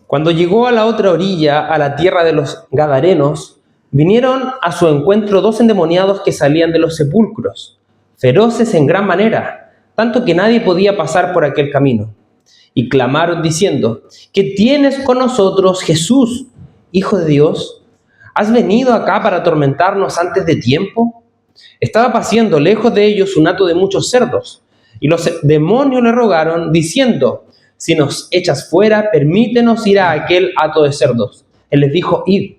Cuando llegó a la otra orilla, a la tierra de los Gadarenos, vinieron a su encuentro 2 endemoniados que salían de los sepulcros, feroces en gran manera, tanto que nadie podía pasar por aquel camino. Y clamaron diciendo: ¿qué tienes con nosotros, Jesús, Hijo de Dios? ¿Has venido acá para atormentarnos antes de tiempo? Estaba paciendo lejos de ellos un hato de muchos cerdos, y los demonios le rogaron, diciendo: si nos echas fuera, permítenos ir a aquel hato de cerdos. Él les dijo: id.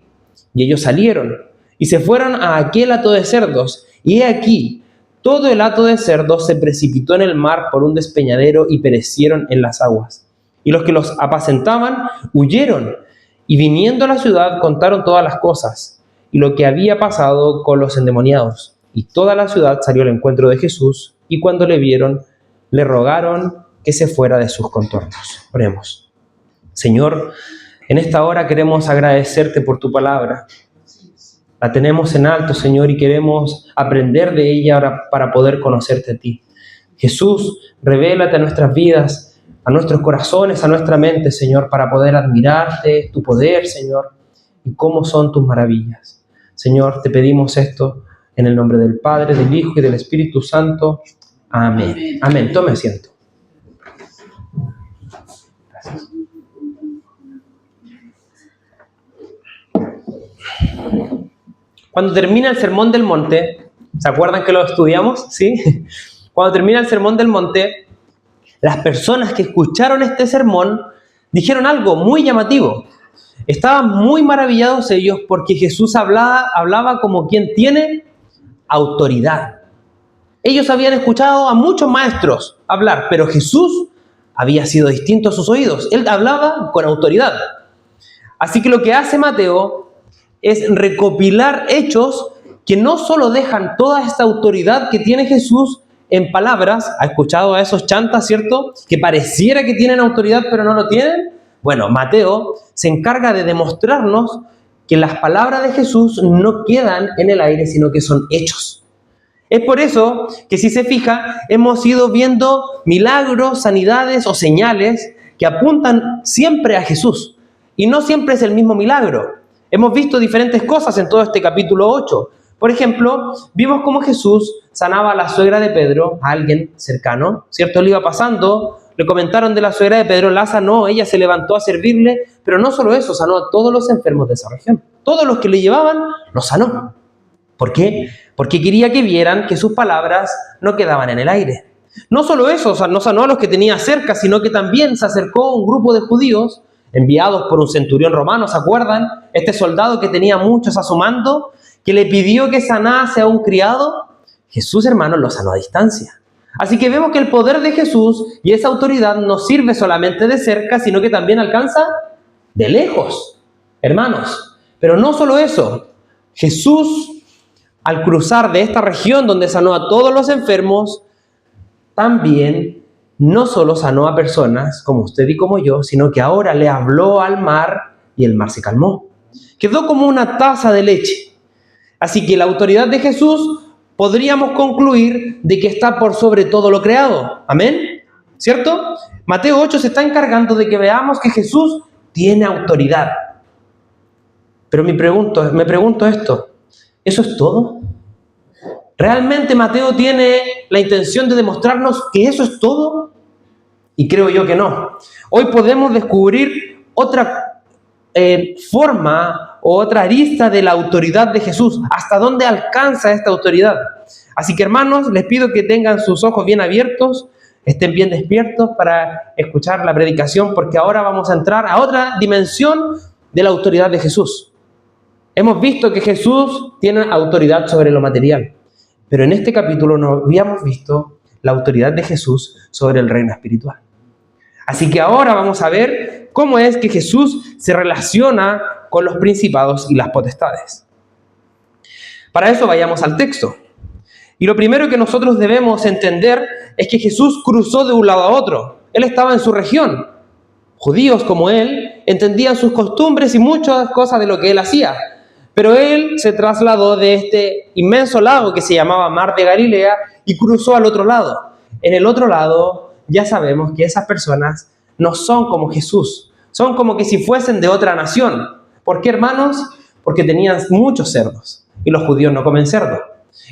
Y ellos salieron, y se fueron a aquel hato de cerdos, y he aquí, todo el hato de cerdos se precipitó en el mar por un despeñadero y perecieron en las aguas. Y los que los apacentaban huyeron, y viniendo a la ciudad contaron todas las cosas, y lo que había pasado con los endemoniados. Y toda la ciudad salió al encuentro de Jesús, y cuando le vieron, le rogaron que se fuera de sus contornos. Oremos. Señor, en esta hora queremos agradecerte por tu palabra. La tenemos en alto, Señor, y queremos aprender de ella ahora para poder conocerte a ti. Jesús, revélate a nuestras vidas, a nuestros corazones, a nuestra mente, Señor, para poder admirarte, tu poder, Señor, y cómo son tus maravillas. Señor, te pedimos esto en el nombre del Padre, del Hijo y del Espíritu Santo. Amén. Amén. Tome asiento. Gracias. Cuando termina el Sermón del Monte, ¿se acuerdan que lo estudiamos? ¿Sí? Cuando termina el Sermón del Monte, las personas que escucharon este sermón dijeron algo muy llamativo. Estaban muy maravillados ellos porque Jesús hablaba como quien tiene autoridad. Ellos habían escuchado a muchos maestros hablar, pero Jesús había sido distinto a sus oídos. Él hablaba con autoridad. Así que lo que hace Mateo es recopilar hechos que no solo dejan toda esta autoridad que tiene Jesús en palabras. ¿Ha escuchado a esos chantas, cierto? Que pareciera que tienen autoridad, pero no lo tienen. Bueno, Mateo se encarga de demostrarnos que las palabras de Jesús no quedan en el aire, sino que son hechos. Es por eso que, si se fija, hemos ido viendo milagros, sanidades o señales que apuntan siempre a Jesús. Y no siempre es el mismo milagro. Hemos visto diferentes cosas en todo este capítulo 8. Por ejemplo, vimos cómo Jesús sanaba a la suegra de Pedro, a alguien cercano, ¿cierto? Él iba pasando, le comentaron de la suegra de Pedro, la sanó, ella se levantó a servirle, pero no solo eso, sanó a todos los enfermos de esa región. Todos los que le llevaban, los sanó. ¿Por qué? Porque quería que vieran que sus palabras no quedaban en el aire. No solo eso, no sanó a los que tenía cerca, sino que también se acercó a un grupo de judíos enviados por un centurión romano, ¿se acuerdan? Este soldado que tenía muchos a su mando, que le pidió que sanase a un criado. Jesús, hermanos, lo sanó a distancia. Así que vemos que el poder de Jesús y esa autoridad no sirve solamente de cerca, sino que también alcanza de lejos, hermanos. Pero no solo eso, Jesús, al cruzar de esta región donde sanó a todos los enfermos, también no solo sanó a personas como usted y como yo, sino que ahora le habló al mar y el mar se calmó. Quedó como una taza de leche. Así que la autoridad de Jesús podríamos concluir de que está por sobre todo lo creado. ¿Amén? ¿Cierto? Mateo 8 se está encargando de que veamos que Jesús tiene autoridad. Pero me pregunto esto, ¿eso es todo? ¿Realmente Mateo tiene la intención de demostrarnos que eso es todo? Y creo yo que no. Hoy podemos descubrir otra forma o otra arista de la autoridad de Jesús. ¿Hasta dónde alcanza esta autoridad? Así que, hermanos, les pido que tengan sus ojos bien abiertos, estén bien despiertos para escuchar la predicación, porque ahora vamos a entrar a otra dimensión de la autoridad de Jesús. Hemos visto que Jesús tiene autoridad sobre lo material. Pero en este capítulo no habíamos visto la autoridad de Jesús sobre el reino espiritual. Así que ahora vamos a ver cómo es que Jesús se relaciona con los principados y las potestades. Para eso vayamos al texto. Y lo primero que nosotros debemos entender es que Jesús cruzó de un lado a otro. Él estaba en su región. Judíos como él entendían sus costumbres y muchas cosas de lo que él hacía. Pero él se trasladó de este inmenso lago que se llamaba Mar de Galilea y cruzó al otro lado. En el otro lado ya sabemos que esas personas no son como Jesús. Son como que si fuesen de otra nación. ¿Por qué, hermanos? Porque tenían muchos cerdos y los judíos no comen cerdo.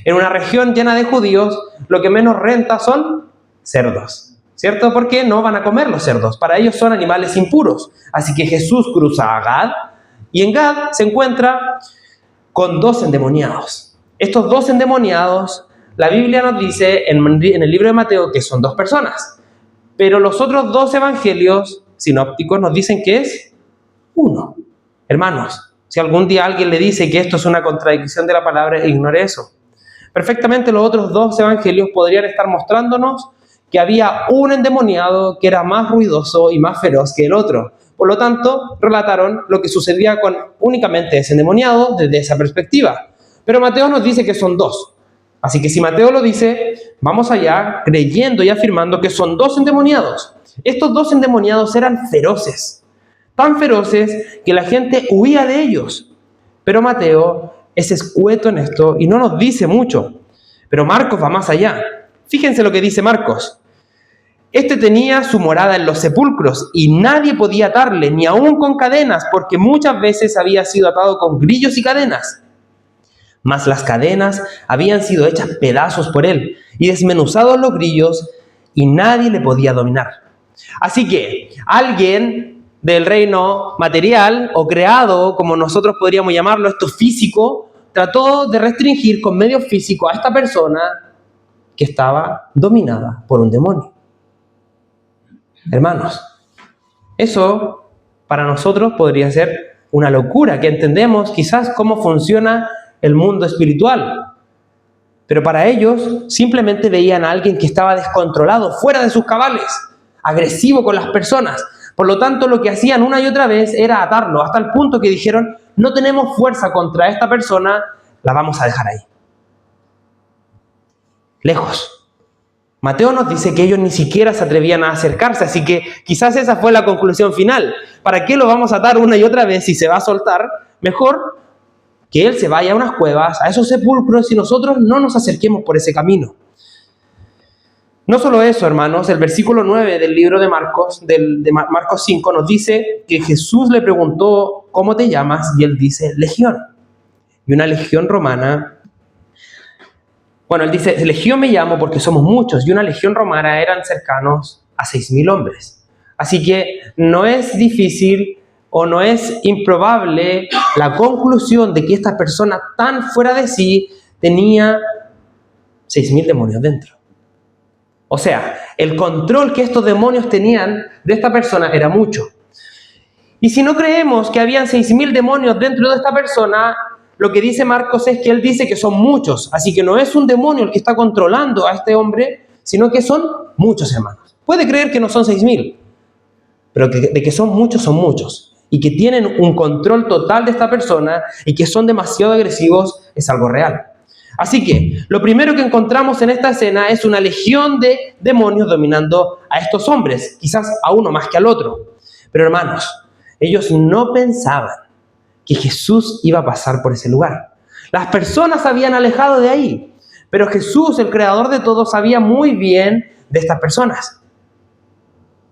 En una región llena de judíos, lo que menos renta son cerdos, ¿cierto? Porque no van a comer los cerdos. Para ellos son animales impuros. Así que Jesús cruza a Gad y en Gad se encuentra con 2 endemoniados. Estos 2 endemoniados, la Biblia nos dice en el libro de Mateo que son 2 personas. Pero los otros 2 evangelios sinópticos nos dicen que es 1. Hermanos, si algún día alguien le dice que esto es una contradicción de la palabra, ignore eso. Perfectamente los otros 2 evangelios podrían estar mostrándonos que había un endemoniado que era más ruidoso y más feroz que el otro. Por lo tanto, relataron lo que sucedía con únicamente ese endemoniado desde esa perspectiva. Pero Mateo nos dice que son 2. Así que si Mateo lo dice, vamos allá creyendo y afirmando que son 2 endemoniados. Estos 2 endemoniados eran feroces. Tan feroces que la gente huía de ellos. Pero Mateo es escueto en esto y no nos dice mucho. Pero Marcos va más allá. Fíjense lo que dice Marcos. Este tenía su morada en los sepulcros y nadie podía atarle, ni aun con cadenas, porque muchas veces había sido atado con grillos y cadenas. Mas las cadenas habían sido hechas pedazos por él y desmenuzados los grillos y nadie le podía dominar. Así que alguien del reino material o creado, como nosotros podríamos llamarlo, esto físico, trató de restringir con medios físicos a esta persona que estaba dominada por un demonio. Hermanos, eso para nosotros podría ser una locura, que entendemos quizás cómo funciona el mundo espiritual. Pero para ellos simplemente veían a alguien que estaba descontrolado, fuera de sus cabales, agresivo con las personas. Por lo tanto, lo que hacían una y otra vez era atarlo, hasta el punto que dijeron, no tenemos fuerza contra esta persona, la vamos a dejar ahí. Lejos. Mateo nos dice que ellos ni siquiera se atrevían a acercarse, así que quizás esa fue la conclusión final. ¿Para qué lo vamos a atar una y otra vez si se va a soltar? Mejor que él se vaya a unas cuevas, a esos sepulcros, y nosotros no nos acerquemos por ese camino. No solo eso, hermanos, el versículo 9 del libro de Marcos, de Marcos 5, nos dice que Jesús le preguntó, ¿cómo te llamas? Y él dice, Legión. Y una legión romana, bueno, él dice, Legión me llamo porque somos muchos, y una legión romana eran cercanos a 6.000 hombres. Así que no es difícil o no es improbable la conclusión de que esta persona tan fuera de sí tenía 6.000 demonios dentro. O sea, el control que estos demonios tenían de esta persona era mucho. Y si no creemos que habían 6.000 demonios dentro de esta persona, lo que dice Marcos es que él dice que son muchos. Así que no es un demonio el que está controlando a este hombre, sino que son muchos, hermanos. Puede creer que no son 6.000, pero de que son muchos. Y que tienen un control total de esta persona y que son demasiado agresivos es algo real. Así que lo primero que encontramos en esta escena es una legión de demonios dominando a estos hombres, quizás a uno más que al otro. Pero hermanos, ellos no pensaban que Jesús iba a pasar por ese lugar. Las personas se habían alejado de ahí, pero Jesús, el creador de todo, sabía muy bien de estas personas.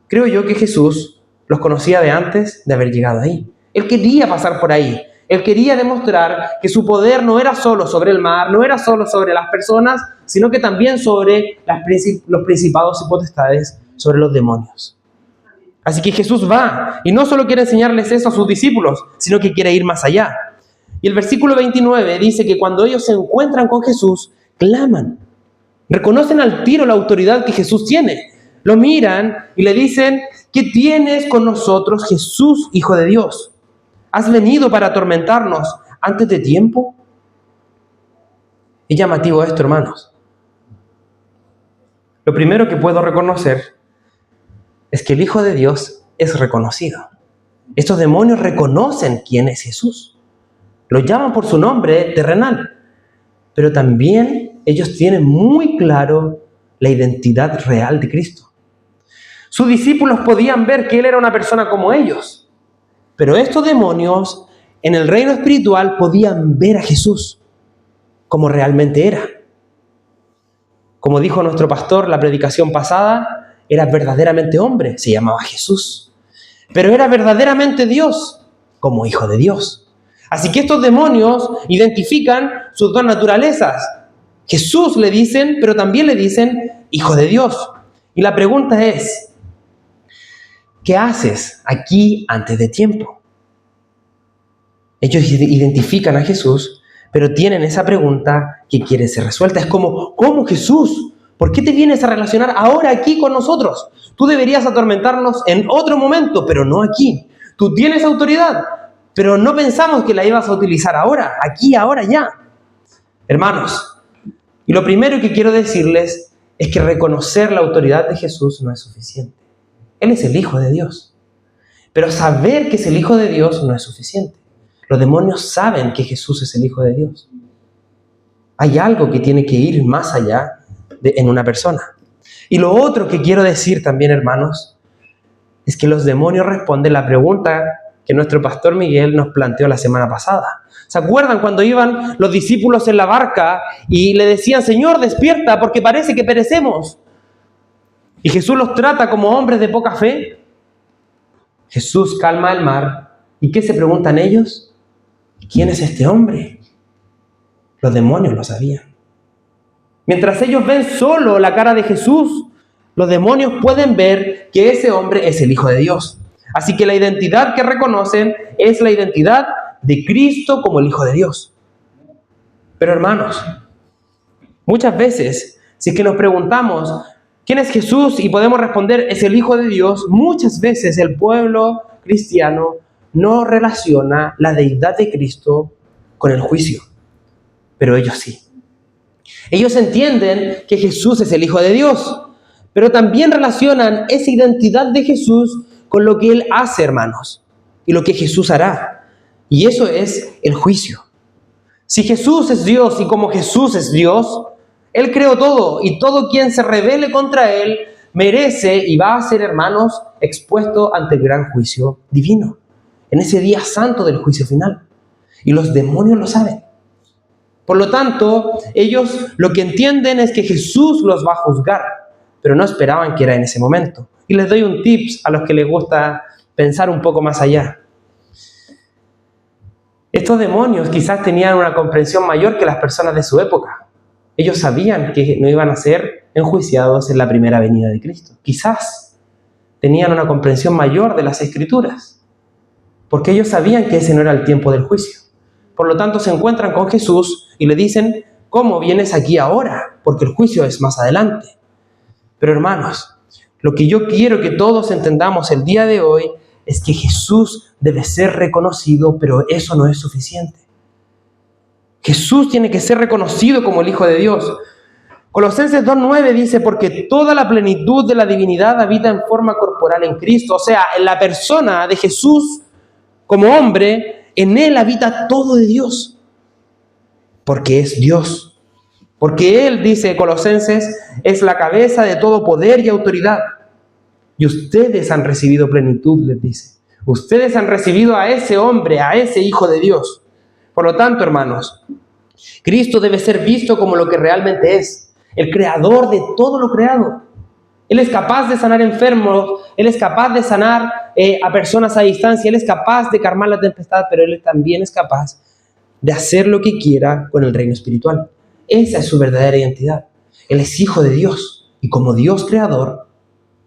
Creo yo que Jesús los conocía de antes de haber llegado ahí. Él quería pasar por ahí. Él quería demostrar que su poder no era solo sobre el mar, no era solo sobre las personas, sino que también sobre los principados y potestades, sobre los demonios. Así que Jesús va, y no solo quiere enseñarles eso a sus discípulos, sino que quiere ir más allá. Y el versículo 29 dice que cuando ellos se encuentran con Jesús, claman. Reconocen al tiro la autoridad que Jesús tiene. Lo miran y le dicen, ¿qué tienes con nosotros, Jesús, Hijo de Dios? ¿Has venido para atormentarnos antes de tiempo? Es llamativo esto, hermanos. Lo primero que puedo reconocer es que el Hijo de Dios es reconocido. Estos demonios reconocen quién es Jesús. Lo llaman por su nombre terrenal. Pero también ellos tienen muy claro la identidad real de Cristo. Sus discípulos podían ver que Él era una persona como ellos. Pero estos demonios en el reino espiritual podían ver a Jesús como realmente era. Como dijo nuestro pastor la predicación pasada, era verdaderamente hombre, se llamaba Jesús. pero era verdaderamente Dios, como hijo de Dios. Así que estos demonios identifican sus dos naturalezas. Jesús le dicen, pero también le dicen hijo de Dios. Y la pregunta es, ¿qué haces aquí antes de tiempo? Ellos identifican a Jesús, pero tienen esa pregunta que quiere ser resuelta. Es como, ¿cómo Jesús? ¿Por qué te vienes a relacionar ahora aquí con nosotros? Tú deberías atormentarnos en otro momento, pero no aquí. Tú tienes autoridad, pero no pensamos que la ibas a utilizar ahora, aquí, ahora, ya. Hermanos, y lo primero que quiero decirles es que reconocer la autoridad de Jesús no es suficiente. Él es el Hijo de Dios. Pero saber que es el Hijo de Dios no es suficiente. Los demonios saben que Jesús es el Hijo de Dios. Hay algo que tiene que ir más allá en una persona. Y lo otro que quiero decir también, hermanos, es que los demonios responden la pregunta que nuestro pastor Miguel nos planteó la semana pasada. ¿Se acuerdan cuando iban los discípulos en la barca y le decían, Señor, despierta porque parece que perecemos? Y Jesús los trata como hombres de poca fe. Jesús calma el mar. ¿Y qué se preguntan ellos? ¿Quién es este hombre? Los demonios lo sabían. Mientras ellos ven solo la cara de Jesús, los demonios pueden ver que ese hombre es el Hijo de Dios. Así que la identidad que reconocen es la identidad de Cristo como el Hijo de Dios. Pero hermanos, muchas veces, si es que nos preguntamos, ¿quién es Jesús? Y podemos responder, es el Hijo de Dios. Muchas veces el pueblo cristiano no relaciona la deidad de Cristo con el juicio. Pero ellos sí. Ellos entienden que Jesús es el Hijo de Dios, pero también relacionan esa identidad de Jesús con lo que Él hace, hermanos, y lo que Jesús hará. Y eso es el juicio. Si Jesús es Dios y como Jesús es Dios, Él creó todo y todo quien se rebele contra Él merece y va a ser, hermanos, expuesto ante el gran juicio divino, en ese día santo del juicio final. Y los demonios lo saben. Por lo tanto, ellos lo que entienden es que Jesús los va a juzgar, pero no esperaban que era en ese momento. Y les doy un tips a los que les gusta pensar un poco más allá. Estos demonios quizás tenían una comprensión mayor que las personas de su época. Ellos sabían que no iban a ser enjuiciados en la primera venida de Cristo. Quizás tenían una comprensión mayor de las Escrituras, porque ellos sabían que ese no era el tiempo del juicio. Por lo tanto, se encuentran con Jesús y le dicen, ¿cómo vienes aquí ahora? Porque el juicio es más adelante. Pero hermanos, lo que yo quiero que todos entendamos el día de hoy es que Jesús debe ser reconocido, pero eso no es suficiente. Jesús tiene que ser reconocido como el Hijo de Dios. Colosenses 2:9 dice, porque toda la plenitud de la divinidad habita en forma corporal en Cristo. O sea, en la persona de Jesús como hombre, en Él habita todo de Dios. Porque es Dios. Porque Él, dice Colosenses, es la cabeza de todo poder y autoridad. Y ustedes han recibido plenitud, les dice. Ustedes han recibido a ese hombre, a ese Hijo de Dios. Por lo tanto, hermanos, Cristo debe ser visto como lo que realmente es, el creador de todo lo creado. Él es capaz de sanar enfermos, Él es capaz de sanar a personas a distancia, Él es capaz de calmar la tempestad, pero Él también es capaz de hacer lo que quiera con el reino espiritual. Esa es su verdadera identidad. Él es Hijo de Dios y como Dios creador,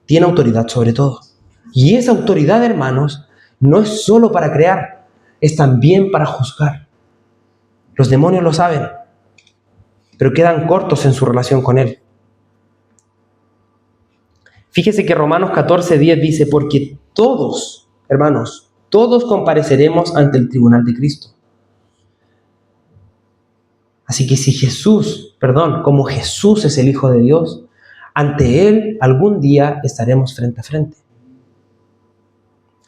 tiene autoridad sobre todo. Y esa autoridad, hermanos, no es solo para crear, es también para juzgar. Los demonios lo saben, pero quedan cortos en su relación con Él. Fíjese que Romanos 14:10 dice, porque todos, hermanos, todos compareceremos ante el tribunal de Cristo. Así que como Jesús es el Hijo de Dios, ante Él algún día estaremos frente a frente.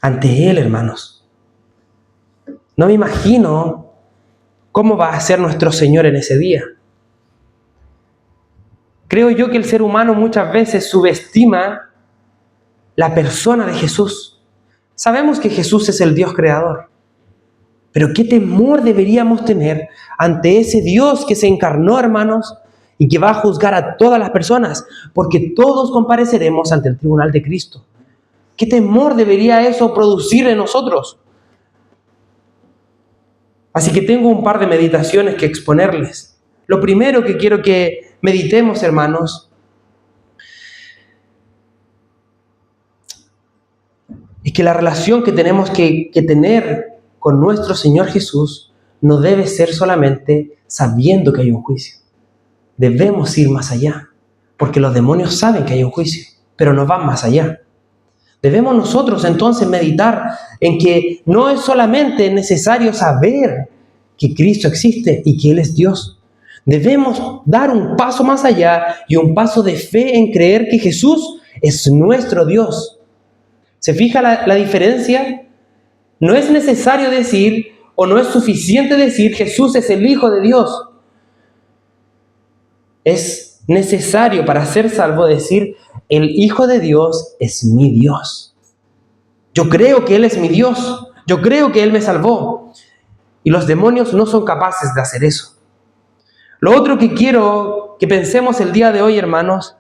Ante Él, hermanos. No me imagino cómo va a ser nuestro Señor en ese día. Creo yo que el ser humano muchas veces subestima la persona de Jesús. Sabemos que Jesús es el Dios creador, pero qué temor deberíamos tener ante ese Dios que se encarnó, hermanos, y que va a juzgar a todas las personas, porque todos compareceremos ante el tribunal de Cristo. ¿Qué temor debería eso producir en nosotros? Así que tengo un par de meditaciones que exponerles. Lo primero que quiero que meditemos, hermanos, es que la relación que tenemos que tener con nuestro Señor Jesús no debe ser solamente sabiendo que hay un juicio. Debemos ir más allá, porque los demonios saben que hay un juicio, pero no van más allá. Debemos nosotros entonces meditar en que no es solamente necesario saber que Cristo existe y que Él es Dios. Debemos dar un paso más allá y un paso de fe en creer que Jesús es nuestro Dios. ¿Se fija la diferencia? No es necesario decir o no es suficiente decir Jesús es el Hijo de Dios. Es necesario para ser salvo decir el Hijo de Dios es mi Dios. Yo creo que Él es mi Dios. Yo creo que Él me salvó. Y los demonios no son capaces de hacer eso. Lo otro que quiero que pensemos el día de hoy, hermanos,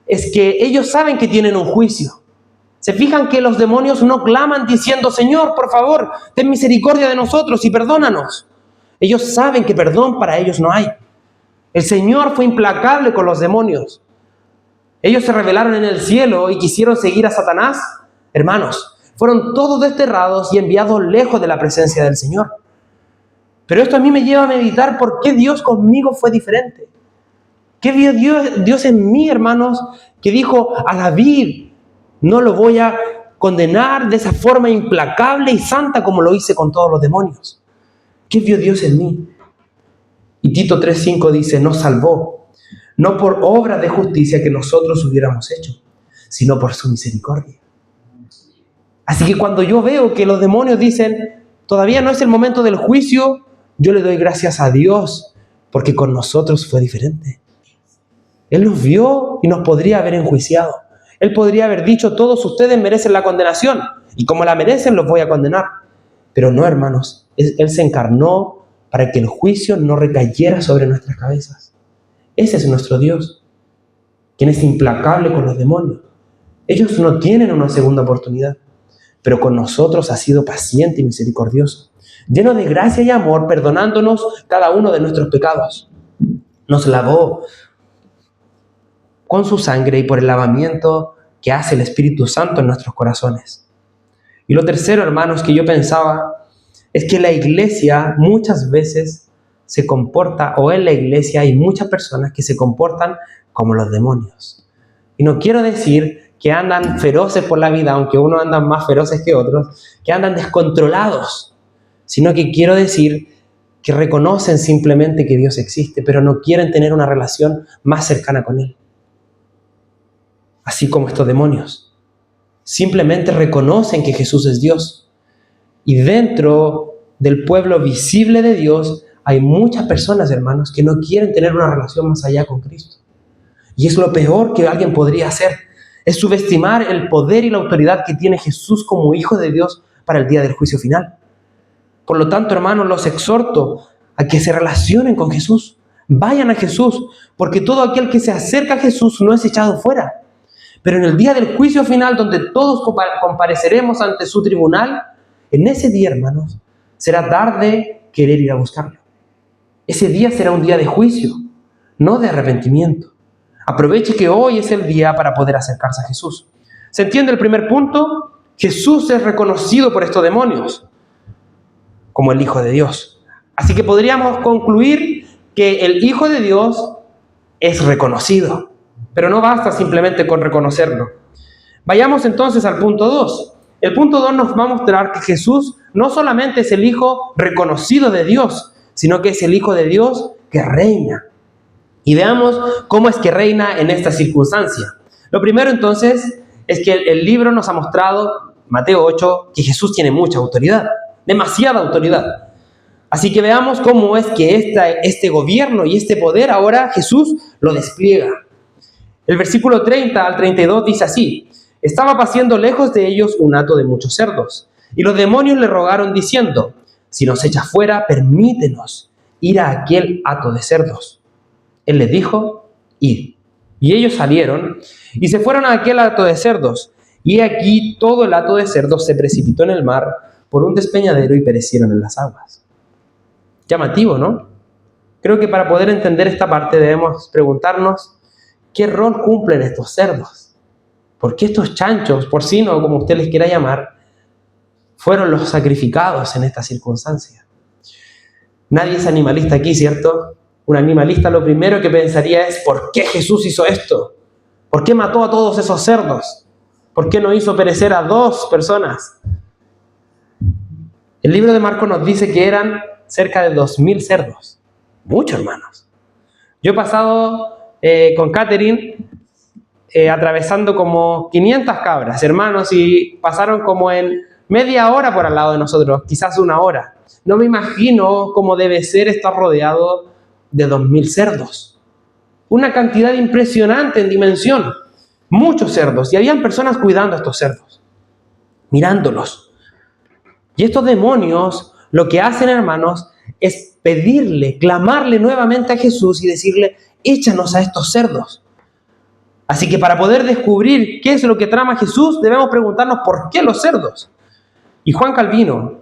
es que ellos saben que tienen un juicio. Se fijan que los demonios no claman diciendo, Señor, por favor, ten misericordia de nosotros y perdónanos. Ellos saben que perdón para ellos no hay. El Señor fue implacable con los demonios. Ellos se rebelaron en el cielo y quisieron seguir a Satanás. Hermanos, fueron todos desterrados y enviados lejos de la presencia del Señor. Pero esto a mí me lleva a meditar por qué Dios conmigo fue diferente. ¿Qué vio Dios en mí, hermanos? Que dijo a David, no lo voy a condenar de esa forma implacable y santa como lo hice con todos los demonios. ¿Qué vio Dios en mí? Y Tito 3:5 dice, nos salvó, no por obra de justicia que nosotros hubiéramos hecho, sino por su misericordia. Así que cuando yo veo que los demonios dicen, todavía no es el momento del juicio, yo le doy gracias a Dios, porque con nosotros fue diferente. Él nos vio y nos podría haber enjuiciado. Él podría haber dicho, todos ustedes merecen la condenación, y como la merecen, los voy a condenar. Pero no, hermanos, Él se encarnó para que el juicio no recayera sobre nuestras cabezas. Ese es nuestro Dios, quien es implacable con los demonios. Ellos no tienen una segunda oportunidad, pero con nosotros ha sido paciente y misericordioso, lleno de gracia y amor, perdonándonos cada uno de nuestros pecados. Nos lavó con su sangre y por el lavamiento que hace el Espíritu Santo en nuestros corazones. Y lo tercero, hermanos, que yo pensaba, es que la iglesia muchas veces se comporta, o en la iglesia hay muchas personas que se comportan como los demonios. Y no quiero decir que andan feroces por la vida, aunque unos andan más feroces que otros, que andan descontrolados, sino que quiero decir que reconocen simplemente que Dios existe, pero no quieren tener una relación más cercana con Él. Así como estos demonios. Simplemente reconocen que Jesús es Dios. Y dentro del pueblo visible de Dios hay muchas personas, hermanos, que no quieren tener una relación más allá con Cristo. Y es lo peor que alguien podría hacer. Es subestimar el poder y la autoridad que tiene Jesús como Hijo de Dios para el día del juicio final. Por lo tanto, hermanos, los exhorto a que se relacionen con Jesús. Vayan a Jesús, porque todo aquel que se acerca a Jesús no es echado fuera. Pero en el día del juicio final, donde todos compareceremos ante su tribunal, en ese día, hermanos, será tarde querer ir a buscarlo. Ese día será un día de juicio, no de arrepentimiento. Aproveche que hoy es el día para poder acercarse a Jesús. ¿Se entiende el primer punto? Jesús es reconocido por estos demonios como el Hijo de Dios. Así que podríamos concluir que el Hijo de Dios es reconocido, pero no basta simplemente con reconocerlo. Vayamos entonces al punto 2. El punto 2 nos va a mostrar que Jesús no solamente es el Hijo reconocido de Dios, sino que es el Hijo de Dios que reina. Y veamos cómo es que reina en esta circunstancia. Lo primero entonces es que el libro nos ha mostrado, Mateo 8, que Jesús tiene mucha autoridad, demasiada autoridad. Así que veamos cómo es que este gobierno y este poder ahora Jesús lo despliega. El versículo 30 al 32 dice así: estaba paciendo lejos de ellos un hato de muchos cerdos, y los demonios le rogaron diciendo: si nos echas fuera, permítenos ir a aquel hato de cerdos. Él les dijo: id. Y ellos salieron y se fueron a aquel hato de cerdos, Y aquí todo el hato de cerdos se precipitó en el mar por un despeñadero y perecieron en las aguas. Llamativo, ¿no? Creo que para poder entender esta parte debemos preguntarnos qué rol cumplen estos cerdos. ¿Por qué estos chanchos, porcinos, como usted les quiera llamar, fueron los sacrificados en esta circunstancia? Nadie es animalista aquí, ¿cierto? Un animalista lo primero que pensaría es ¿por qué Jesús hizo esto? ¿Por qué mató a todos esos cerdos? ¿Por qué no hizo perecer a 2 personas? El libro de Marcos nos dice que eran cerca de 2000 cerdos. Muchos, hermanos. Yo he pasado con Catherine atravesando como 500 cabras, hermanos, y pasaron como en media hora por al lado de nosotros, quizás 1 hora. No me imagino cómo debe ser estar rodeado de 2000 cerdos. Una cantidad impresionante en dimensión. Muchos cerdos. Y habían personas cuidando a estos cerdos, mirándolos. Y estos demonios lo que hacen, hermanos, es pedirle, clamarle nuevamente a Jesús y decirle, échanos a estos cerdos. Así que para poder descubrir qué es lo que trama Jesús, debemos preguntarnos por qué los cerdos. Y Juan Calvino,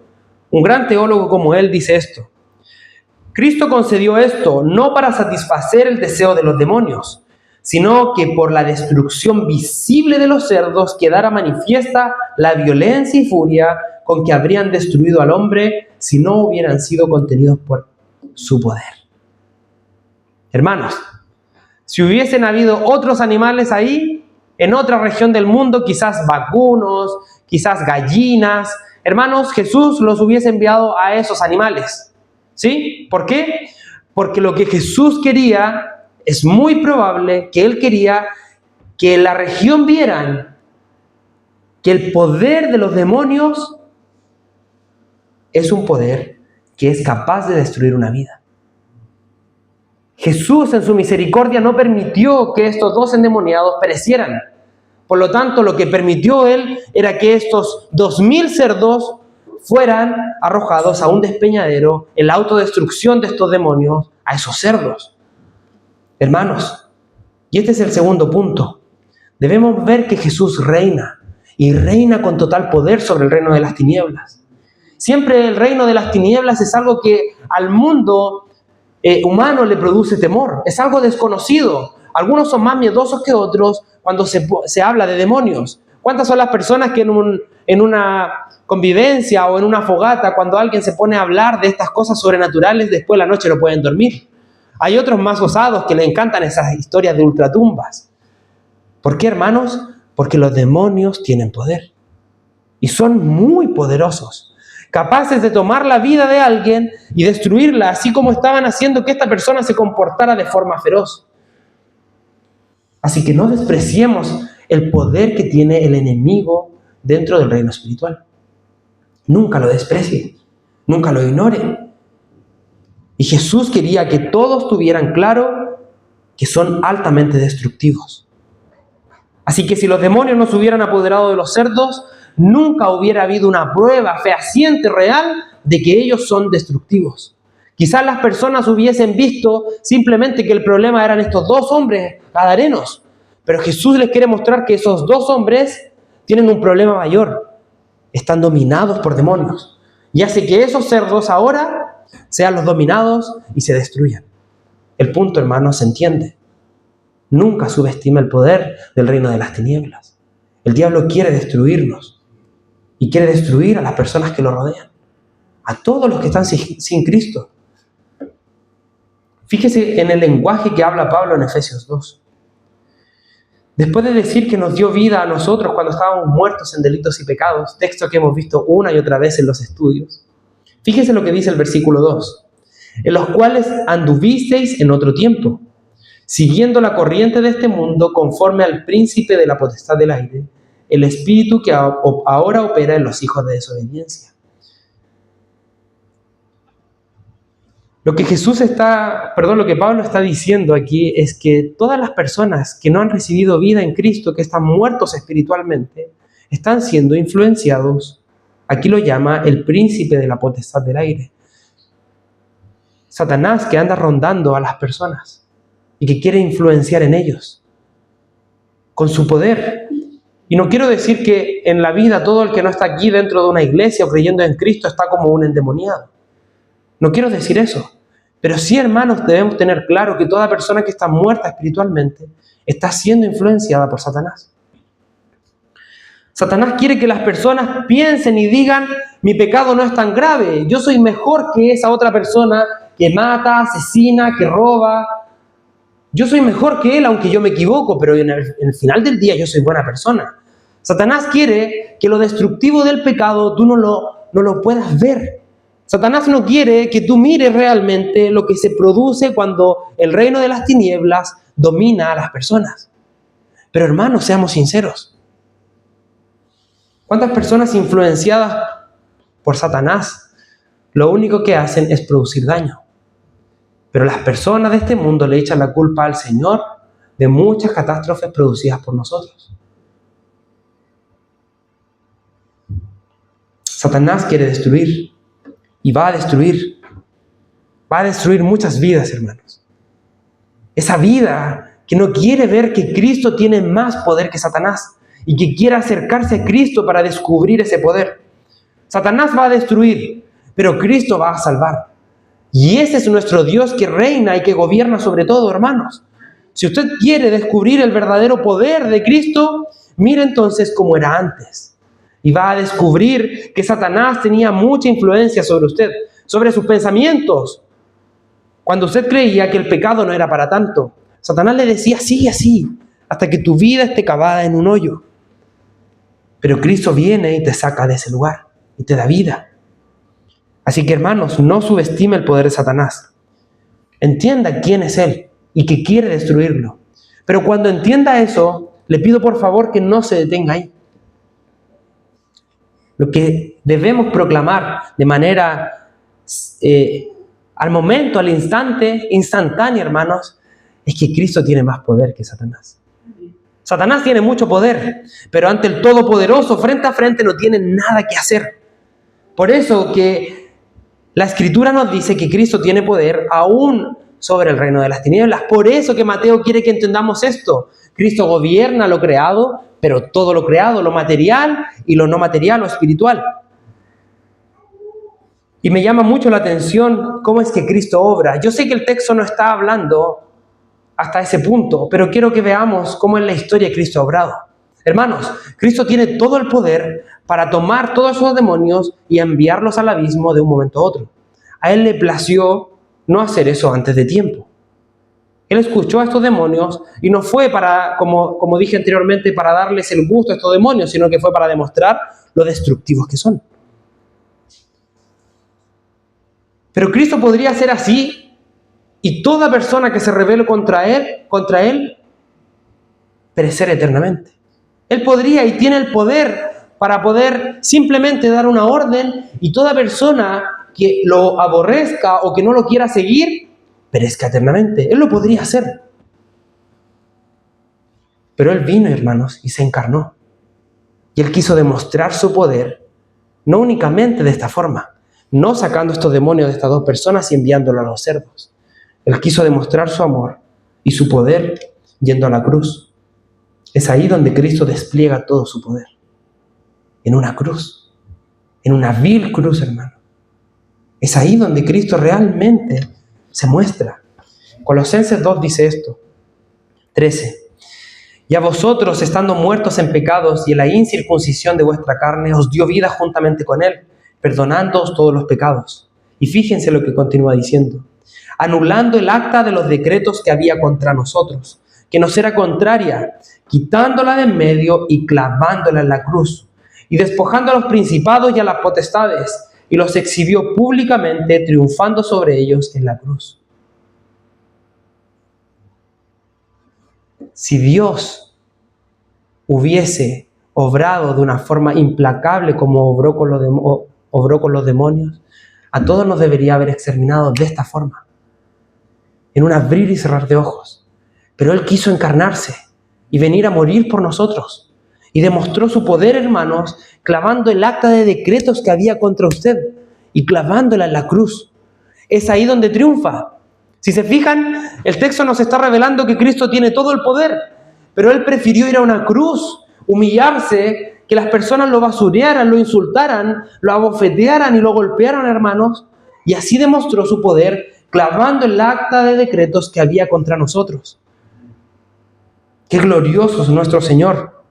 un gran teólogo como él, dice esto: Cristo concedió esto no para satisfacer el deseo de los demonios, sino que por la destrucción visible de los cerdos quedara manifiesta la violencia y furia con que habrían destruido al hombre si no hubieran sido contenidos por su poder. Hermanos, si hubiesen habido otros animales ahí, en otra región del mundo, quizás vacunos, quizás gallinas, hermanos, Jesús los hubiese enviado a esos animales. ¿Sí? ¿Por qué? Porque lo que Jesús quería, es muy probable que Él quería que en la región vieran que el poder de los demonios es un poder que es capaz de destruir una vida. Jesús en su misericordia no permitió que estos 2 endemoniados perecieran. Por lo tanto, lo que permitió Él era que estos 2000 cerdos fueran arrojados a un despeñadero en la autodestrucción de estos demonios, a esos cerdos. Hermanos, y este es el segundo punto. Debemos ver que Jesús reina, y reina con total poder sobre el reino de las tinieblas. Siempre el reino de las tinieblas es algo que al mundo humano le produce temor, es algo desconocido. Algunos son más miedosos que otros cuando se habla de demonios. ¿Cuántas son las personas que en una convivencia o en una fogata, cuando alguien se pone a hablar de estas cosas sobrenaturales, después de la noche no pueden dormir? Hay otros más osados que les encantan esas historias de ultratumbas. ¿Por qué, hermanos? Porque los demonios tienen poder. Y son muy poderosos. Capaces de tomar la vida de alguien y destruirla, así como estaban haciendo que esta persona se comportara de forma feroz. Así que no despreciemos el poder que tiene el enemigo dentro del reino espiritual. Nunca lo desprecie, nunca lo ignore. Y Jesús quería que todos tuvieran claro que son altamente destructivos. Así que si los demonios no se hubieran apoderado de los cerdos, nunca hubiera habido una prueba fehaciente, real, de que ellos son destructivos. Quizás las personas hubiesen visto simplemente que el problema eran estos 2 hombres gadarenos, pero Jesús les quiere mostrar que esos 2 hombres tienen un problema mayor. Están dominados por demonios. Y hace que esos cerdos ahora sean los dominados y se destruyan. El punto, hermanos, se entiende. Nunca subestima el poder del reino de las tinieblas. El diablo quiere destruirnos y quiere destruir a las personas que lo rodean, a todos los que están sin Cristo. Fíjese en el lenguaje que habla Pablo en Efesios 2. Después de decir que nos dio vida a nosotros cuando estábamos muertos en delitos y pecados, texto que hemos visto una y otra vez en los estudios, fíjese lo que dice el versículo 2. En los cuales anduvisteis en otro tiempo, siguiendo la corriente de este mundo conforme al príncipe de la potestad del aire, el espíritu que ahora opera en los hijos de desobediencia. Lo que Pablo está diciendo aquí es que todas las personas que no han recibido vida en Cristo, que están muertos espiritualmente, están siendo influenciados. Aquí lo llama el príncipe de la potestad del aire. Satanás, que anda rondando a las personas y que quiere influenciar en ellos con su poder. Y no quiero decir que en la vida todo el que no está aquí dentro de una iglesia o creyendo en Cristo está como un endemoniado. No quiero decir eso. Pero sí, hermanos, debemos tener claro que toda persona que está muerta espiritualmente está siendo influenciada por Satanás. Satanás quiere que las personas piensen y digan: mi pecado no es tan grave, yo soy mejor que esa otra persona que mata, asesina, que roba. Yo soy mejor que él, aunque yo me equivoco, pero en el final del día yo soy buena persona. Satanás quiere que lo destructivo del pecado tú no lo puedas ver. Satanás no quiere que tú mires realmente lo que se produce cuando el reino de las tinieblas domina a las personas. Pero hermanos, seamos sinceros. ¿Cuántas personas influenciadas por Satanás lo único que hacen es producir daño? Pero las personas de este mundo le echan la culpa al Señor de muchas catástrofes producidas por nosotros. Satanás quiere destruir y va a destruir. Va a destruir muchas vidas, hermanos. Esa vida que no quiere ver que Cristo tiene más poder que Satanás y que quiere acercarse a Cristo para descubrir ese poder. Satanás va a destruir, pero Cristo va a salvar. Y ese es nuestro Dios que reina y que gobierna sobre todo, hermanos. Si usted quiere descubrir el verdadero poder de Cristo, mire entonces cómo era antes. Y va a descubrir que Satanás tenía mucha influencia sobre usted, sobre sus pensamientos. Cuando usted creía que el pecado no era para tanto, Satanás le decía: sigue así, hasta que tu vida esté cavada en un hoyo. Pero Cristo viene y te saca de ese lugar y te da vida. Así que, hermanos, no subestime el poder de Satanás. Entienda quién es él y que quiere destruirlo. Pero cuando entienda eso, le pido por favor que no se detenga ahí. Lo que debemos proclamar de manera al momento, al instante, instantánea, hermanos, es que Cristo tiene más poder que Satanás. Satanás tiene mucho poder, pero ante el Todopoderoso, frente a frente, no tiene nada que hacer. Por eso que la Escritura nos dice que Cristo tiene poder aún sobre el reino de las tinieblas. Por eso que Mateo quiere que entendamos esto. Cristo gobierna lo creado, pero todo lo creado, lo material y lo no material, lo espiritual. Y me llama mucho la atención cómo es que Cristo obra. Yo sé que el texto no está hablando hasta ese punto, pero quiero que veamos cómo en la historia Cristo ha obrado. Hermanos, Cristo tiene todo el poder para tomar todos esos demonios y enviarlos al abismo de un momento a otro. A Él le plació no hacer eso antes de tiempo. Él escuchó a estos demonios y no fue para, como dije anteriormente, para darles el gusto a estos demonios, sino que fue para demostrar lo destructivos que son. Pero Cristo podría ser así y toda persona que se rebele contra Él, perecer eternamente. Él podría y tiene el poder para poder simplemente dar una orden y toda persona que lo aborrezca o que no lo quiera seguir, perezca eternamente. Él lo podría hacer. Pero Él vino, hermanos, y se encarnó. Y Él quiso demostrar su poder, no únicamente de esta forma, no sacando estos demonios de estas dos personas y enviándolos a los cerdos. Él quiso demostrar su amor y su poder yendo a la cruz. Es ahí donde Cristo despliega todo su poder. En una cruz. En una vil cruz, hermano. Es ahí donde Cristo realmente se muestra. Colosenses 2 dice esto. 13. Y a vosotros, estando muertos en pecados y en la incircuncisión de vuestra carne, os dio vida juntamente con Él, perdonándoos todos los pecados. Y fíjense lo que continúa diciendo. Anulando el acta de los decretos que había contra nosotros, que nos era contraria, quitándola de en medio y clavándola en la cruz, y despojando a los principados y a las potestades, y los exhibió públicamente, triunfando sobre ellos en la cruz. Si Dios hubiese obrado de una forma implacable como obró con los demonios, a todos nos debería haber exterminado de esta forma, en un abrir y cerrar de ojos. Pero Él quiso encarnarse y venir a morir por nosotros. Y demostró su poder, hermanos, clavando el acta de decretos que había contra usted y clavándola en la cruz. Es ahí donde triunfa. Si se fijan, el texto nos está revelando que Cristo tiene todo el poder, pero Él prefirió ir a una cruz humillarse, que las personas lo basurearan, lo insultaran, lo abofetearan y lo golpearan, hermanos, y así demostró su poder clavando el acta de decretos que había contra nosotros. ¡Qué glorioso es nuestro Señor!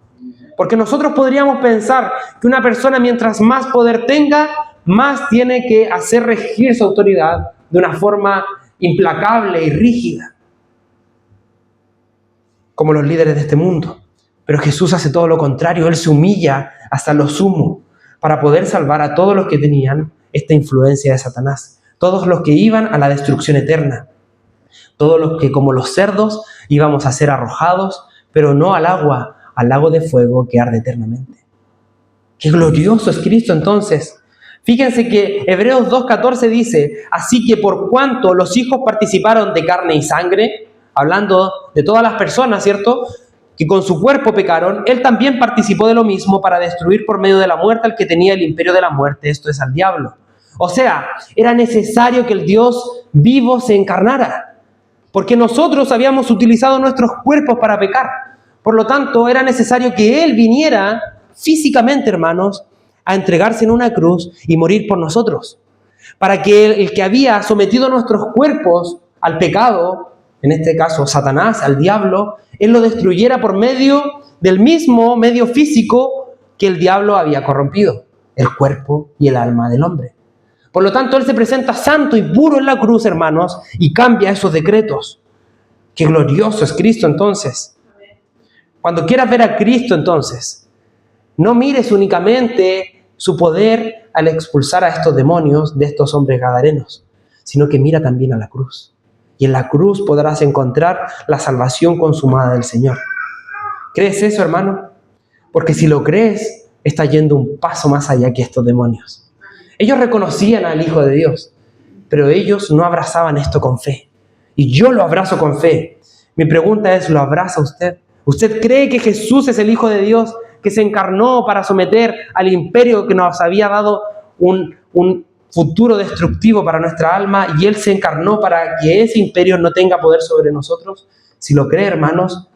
Porque nosotros podríamos pensar que una persona, mientras más poder tenga, más tiene que hacer regir su autoridad de una forma implacable y rígida, como los líderes de este mundo. Pero Jesús hace todo lo contrario. Él se humilla hasta lo sumo para poder salvar a todos los que tenían esta influencia de Satanás, todos los que iban a la destrucción eterna, todos los que, como los cerdos, íbamos a ser arrojados, pero no al agua, al lago de fuego que arde eternamente. ¡Qué glorioso es Cristo entonces! Fíjense que Hebreos 2:14 dice: así que por cuanto los hijos participaron de carne y sangre, hablando de todas las personas, ¿cierto?, que con su cuerpo pecaron, Él también participó de lo mismo para destruir por medio de la muerte al que tenía el imperio de la muerte, esto es, al diablo. O sea, era necesario que el Dios vivo se encarnara, porque nosotros habíamos utilizado nuestros cuerpos para pecar. Por lo tanto, era necesario que Él viniera físicamente, hermanos, a entregarse en una cruz y morir por nosotros, para que el que había sometido nuestros cuerpos al pecado, en este caso Satanás, al diablo, Él lo destruyera por medio del mismo medio físico que el diablo había corrompido, el cuerpo y el alma del hombre. Por lo tanto, Él se presenta santo y puro en la cruz, hermanos, y cambia esos decretos. ¡Qué glorioso es Cristo entonces! Cuando quieras ver a Cristo entonces, no mires únicamente su poder al expulsar a estos demonios de estos hombres gadarenos, sino que mira también a la cruz. Y en la cruz podrás encontrar la salvación consumada del Señor. ¿Crees eso, hermano? Porque si lo crees, estás yendo un paso más allá que estos demonios. Ellos reconocían al Hijo de Dios, pero ellos no abrazaban esto con fe. Y yo lo abrazo con fe. Mi pregunta es, ¿lo abraza usted? ¿Usted cree que Jesús es el Hijo de Dios que se encarnó para someter al imperio que nos había dado un futuro destructivo para nuestra alma, y Él se encarnó para que ese imperio no tenga poder sobre nosotros? Si lo cree, hermanos,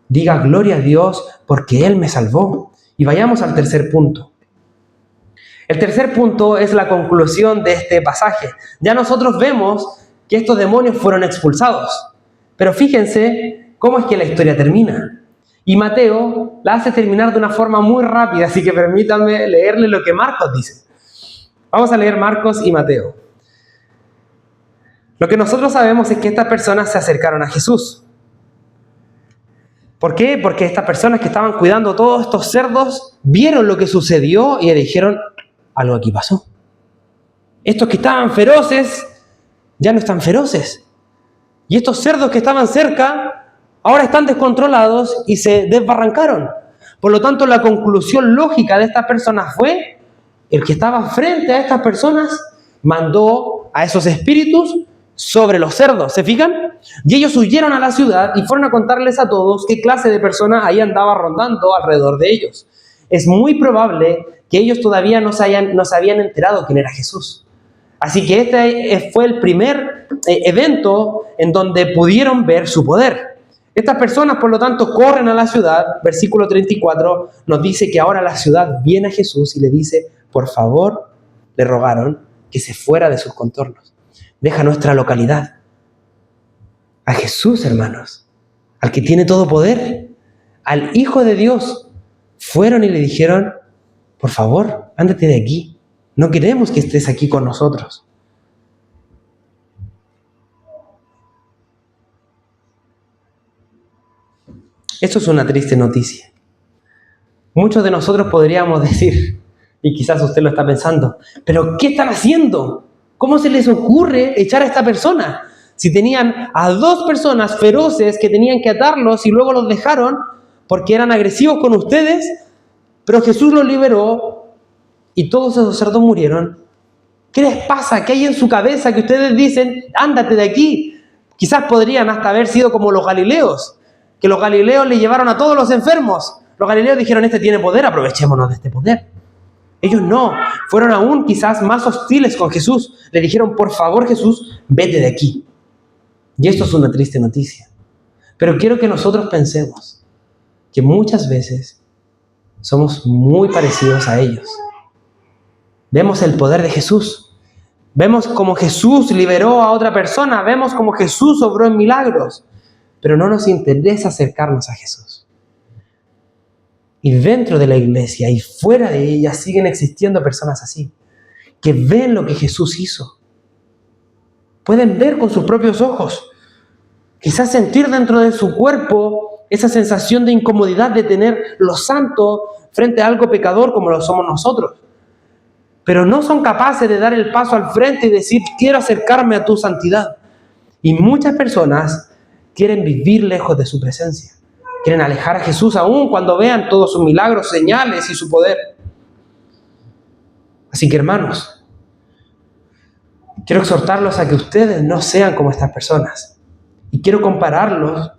diga gloria a Dios porque Él me salvó. Y vayamos al tercer punto. El tercer punto es la conclusión de este pasaje. Ya nosotros vemos que estos demonios fueron expulsados, pero fíjense cómo es que la historia termina. Y Mateo la hace terminar de una forma muy rápida, así que permítanme leerle lo que Marcos dice. Vamos a leer Marcos y Mateo. Lo que nosotros sabemos es que estas personas se acercaron a Jesús. ¿Por qué? Porque estas personas que estaban cuidando todos estos cerdos vieron lo que sucedió y le dijeron: algo aquí pasó. Estos que estaban feroces ya no están feroces. Y estos cerdos que estaban cerca ahora están descontrolados y se desbarrancaron. Por lo tanto, la conclusión lógica de estas personas fue: el que estaba frente a estas personas mandó a esos espíritus sobre los cerdos, ¿se fijan? Y ellos huyeron a la ciudad y fueron a contarles a todos qué clase de persona ahí andaba rondando alrededor de ellos. Es muy probable que ellos todavía no se habían enterado quién era Jesús. Así que este fue el primer evento en donde pudieron ver su poder. Estas personas, por lo tanto, corren a la ciudad. Versículo 34 nos dice que ahora la ciudad viene a Jesús y le dice: por favor, le rogaron que se fuera de sus contornos. Deja nuestra localidad. A Jesús, hermanos, al que tiene todo poder, al Hijo de Dios, fueron y le dijeron: por favor, ándate de aquí. No queremos que estés aquí con nosotros. Esto es una triste noticia. Muchos de nosotros podríamos decir, y quizás usted lo está pensando: ¿pero qué están haciendo? ¿Cómo se les ocurre echar a esta persona? Si tenían a dos personas feroces que tenían que atarlos y luego los dejaron porque eran agresivos con ustedes, pero Jesús los liberó y todos esos cerdos murieron. ¿Qué les pasa? ¿Qué hay en su cabeza que ustedes dicen: ándate de aquí? Quizás podrían hasta haber sido como los galileos, que los galileos le llevaron a todos los enfermos. Los galileos dijeron: este tiene poder, aprovechémonos de este poder. Ellos no, fueron aún quizás más hostiles con Jesús. Le dijeron: por favor, Jesús, vete de aquí. Y esto es una triste noticia. Pero quiero que nosotros pensemos que muchas veces somos muy parecidos a ellos. Vemos el poder de Jesús. Vemos cómo Jesús liberó a otra persona. Vemos cómo Jesús obró en milagros. Pero no nos interesa acercarnos a Jesús. Y dentro de la iglesia y fuera de ella siguen existiendo personas así, que ven lo que Jesús hizo. Pueden ver con sus propios ojos. Quizás sentir dentro de su cuerpo esa sensación de incomodidad de tener lo santo frente a algo pecador como lo somos nosotros. Pero no son capaces de dar el paso al frente y decir, quiero acercarme a tu santidad. Y muchas personas quieren vivir lejos de su presencia. Quieren alejar a Jesús aún cuando vean todos sus milagros, señales y su poder. Así que, hermanos, quiero exhortarlos a que ustedes no sean como estas personas. Y quiero compararlos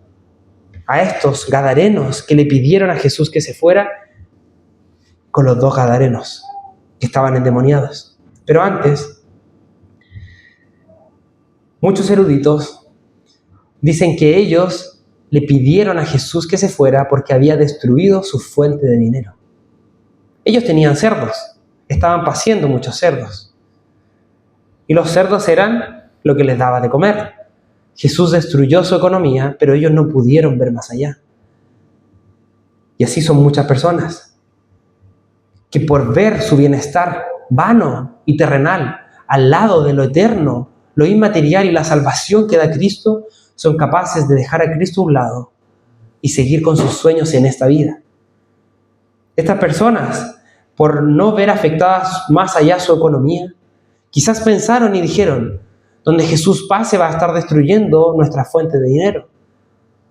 a estos gadarenos que le pidieron a Jesús que se fuera con los 2 gadarenos que estaban endemoniados. Pero antes, muchos eruditos dicen que ellos le pidieron a Jesús que se fuera porque había destruido su fuente de dinero. Ellos tenían cerdos, estaban paciendo muchos cerdos. Y los cerdos eran lo que les daba de comer. Jesús destruyó su economía, pero ellos no pudieron ver más allá. Y así son muchas personas, que por ver su bienestar vano y terrenal al lado de lo eterno, lo inmaterial y la salvación que da Cristo, son capaces de dejar a Cristo a un lado y seguir con sus sueños en esta vida. Estas personas, por no ver afectadas más allá su economía, quizás pensaron y dijeron, donde Jesús pase va a estar destruyendo nuestra fuente de dinero.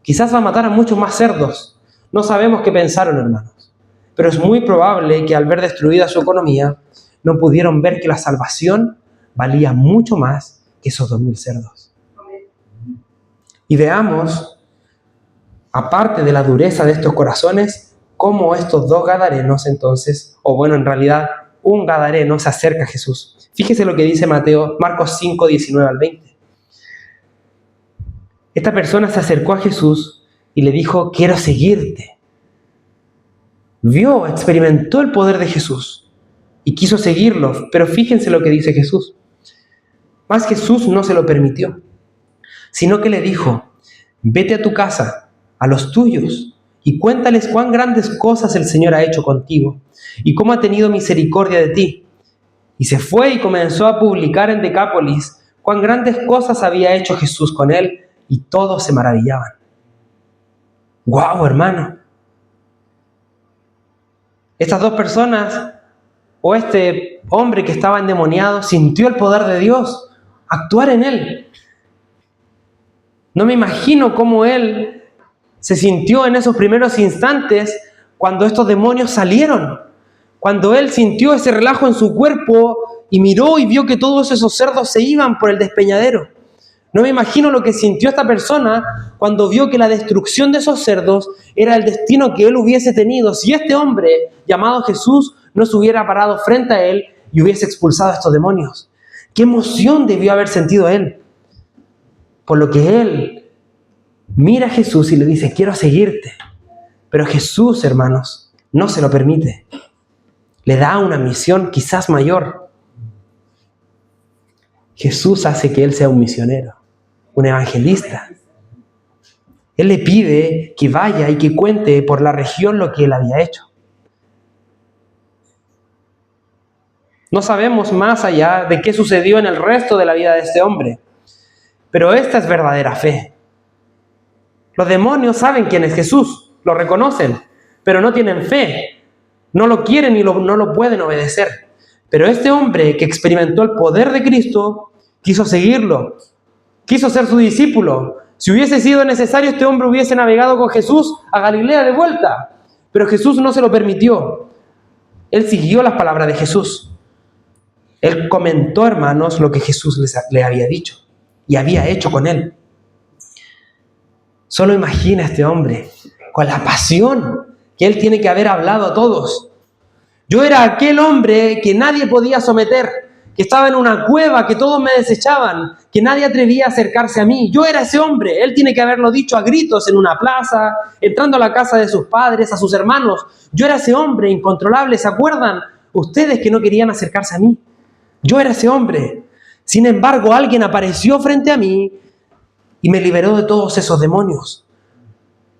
Quizás va a matar a muchos más cerdos. No sabemos qué pensaron, hermanos. Pero es muy probable que al ver destruida su economía, no pudieron ver que la salvación valía mucho más que esos 2,000 cerdos. Y veamos, aparte de la dureza de estos corazones, cómo estos 2 gadarenos entonces, o bueno, en realidad, un gadareno se acerca a Jesús. Fíjese lo que dice Marcos 5, 19 al 20. Esta persona se acercó a Jesús y le dijo, quiero seguirte. Experimentó el poder de Jesús y quiso seguirlo, pero fíjense lo que dice Jesús. Mas Jesús no se lo permitió, sino que le dijo, vete a tu casa, a los tuyos, y cuéntales cuán grandes cosas el Señor ha hecho contigo, y cómo ha tenido misericordia de ti. Y se fue y comenzó a publicar en Decápolis cuán grandes cosas había hecho Jesús con él, y todos se maravillaban. ¡Guau, hermano! Estas 2 personas, o este hombre que estaba endemoniado, sintió el poder de Dios actuar en él. No me imagino cómo él se sintió en esos primeros instantes cuando estos demonios salieron. Cuando él sintió ese relajo en su cuerpo y miró y vio que todos esos cerdos se iban por el despeñadero. No me imagino lo que sintió esta persona cuando vio que la destrucción de esos cerdos era el destino que él hubiese tenido si este hombre llamado Jesús no se hubiera parado frente a él y hubiese expulsado a estos demonios. ¿Qué emoción debió haber sentido él? Por lo que él mira a Jesús y le dice, quiero seguirte. Pero Jesús, hermanos, no se lo permite. Le da una misión quizás mayor. Jesús hace que él sea un misionero, un evangelista. Él le pide que vaya y que cuente por la región lo que él había hecho. No sabemos más allá de qué sucedió en el resto de la vida de este hombre. Pero esta es verdadera fe. Los demonios saben quién es Jesús, lo reconocen, pero no tienen fe. No lo quieren y no lo pueden obedecer. Pero este hombre que experimentó el poder de Cristo, quiso seguirlo, quiso ser su discípulo. Si hubiese sido necesario, este hombre hubiese navegado con Jesús a Galilea de vuelta. Pero Jesús no se lo permitió. Él siguió las palabras de Jesús. Él comentó, hermanos, lo que Jesús le había dicho y había hecho con él. Solo imagina a este hombre con la pasión que él tiene que haber hablado a todos. Yo era aquel hombre que nadie podía someter, que estaba en una cueva, que todos me desechaban, que nadie atrevía a acercarse a mí. Yo era ese hombre. Él tiene que haberlo dicho a gritos en una plaza, entrando a la casa de sus padres, a sus hermanos. Yo era ese hombre incontrolable. ¿Se acuerdan ustedes que no querían acercarse a mí? Yo era ese hombre. Sin embargo, alguien apareció frente a mí y me liberó de todos esos demonios.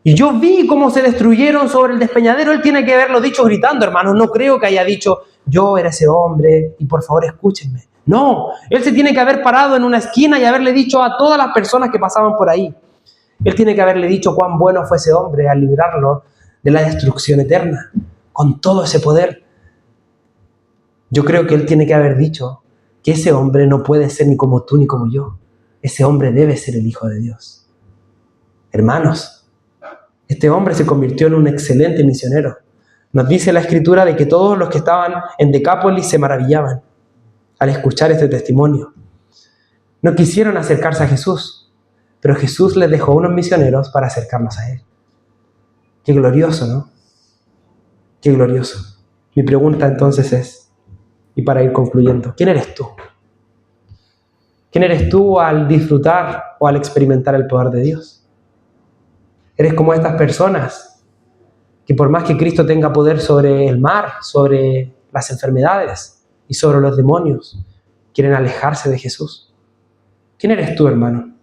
Y yo vi cómo se destruyeron sobre el despeñadero. Él tiene que haberlo dicho gritando, hermanos. No creo que haya dicho, yo era ese hombre y por favor escúchenme. No, él se tiene que haber parado en una esquina y haberle dicho a todas las personas que pasaban por ahí. Él tiene que haberle dicho cuán bueno fue ese hombre al librarlo de la destrucción eterna, con todo ese poder. Yo creo que él tiene que haber dicho que ese hombre no puede ser ni como tú ni como yo. Ese hombre debe ser el Hijo de Dios. Hermanos, este hombre se convirtió en un excelente misionero. Nos dice la Escritura de que todos los que estaban en Decápolis se maravillaban al escuchar este testimonio. No quisieron acercarse a Jesús, pero Jesús les dejó unos misioneros para acercarlos a Él. Qué glorioso, ¿no? Qué glorioso. Mi pregunta entonces es, y para ir concluyendo, ¿quién eres tú? ¿Quién eres tú al disfrutar o al experimentar el poder de Dios? ¿Eres como estas personas que por más que Cristo tenga poder sobre el mar, sobre las enfermedades y sobre los demonios, quieren alejarse de Jesús? ¿Quién eres tú, hermano?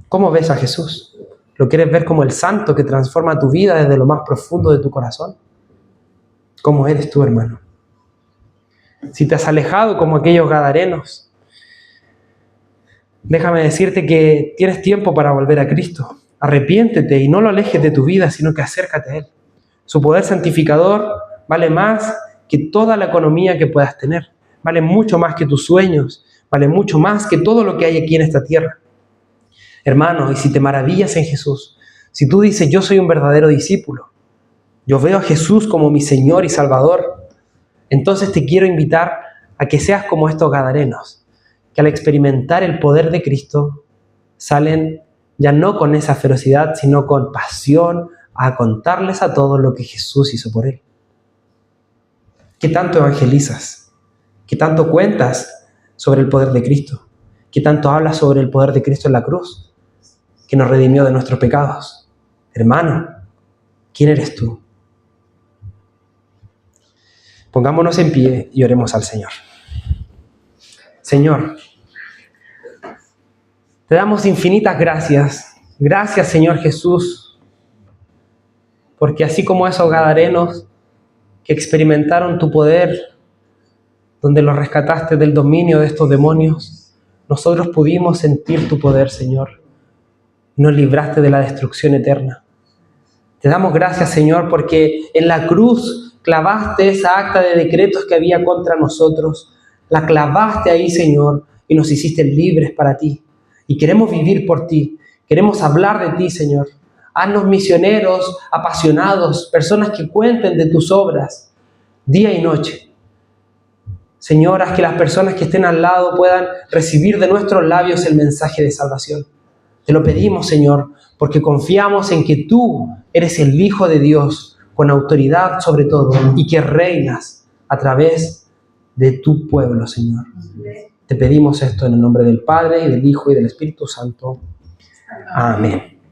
¿Cómo ves a Jesús? ¿Lo quieres ver como el santo que transforma tu vida desde lo más profundo de tu corazón? ¿Cómo eres tú, hermano? Si te has alejado como aquellos gadarenos, déjame decirte que tienes tiempo para volver a Cristo. Arrepiéntete y no lo alejes de tu vida, sino que acércate a Él. Su poder santificador vale más que toda la economía que puedas tener. Vale mucho más que tus sueños. Vale mucho más que todo lo que hay aquí en esta tierra. Hermano, y si te maravillas en Jesús, si tú dices, yo soy un verdadero discípulo, yo veo a Jesús como mi Señor y Salvador, entonces te quiero invitar a que seas como estos gadarenos, que al experimentar el poder de Cristo salen ya no con esa ferocidad, sino con pasión a contarles a todos lo que Jesús hizo por él. ¿Qué tanto evangelizas? ¿Qué tanto cuentas sobre el poder de Cristo? ¿Qué tanto hablas sobre el poder de Cristo en la cruz, que nos redimió de nuestros pecados? Hermano, ¿quién eres tú? Pongámonos en pie y oremos al Señor. Señor, te damos infinitas gracias. Gracias, Señor Jesús, porque así como esos gadarenos que experimentaron tu poder, donde los rescataste del dominio de estos demonios, nosotros pudimos sentir tu poder, Señor, y nos libraste de la destrucción eterna. Te damos gracias, Señor, porque en la cruz clavaste esa acta de decretos que había contra nosotros. La clavaste ahí, Señor, y nos hiciste libres para ti. Y queremos vivir por ti. Queremos hablar de ti, Señor. Haznos misioneros, apasionados, personas que cuenten de tus obras día y noche. Señor, haz que las personas que estén al lado puedan recibir de nuestros labios el mensaje de salvación. Te lo pedimos, Señor, porque confiamos en que tú eres el Hijo de Dios, con autoridad sobre todo, y que reinas a través de tu pueblo, Señor. Te pedimos esto en el nombre del Padre, y del Hijo, y del Espíritu Santo. Amén.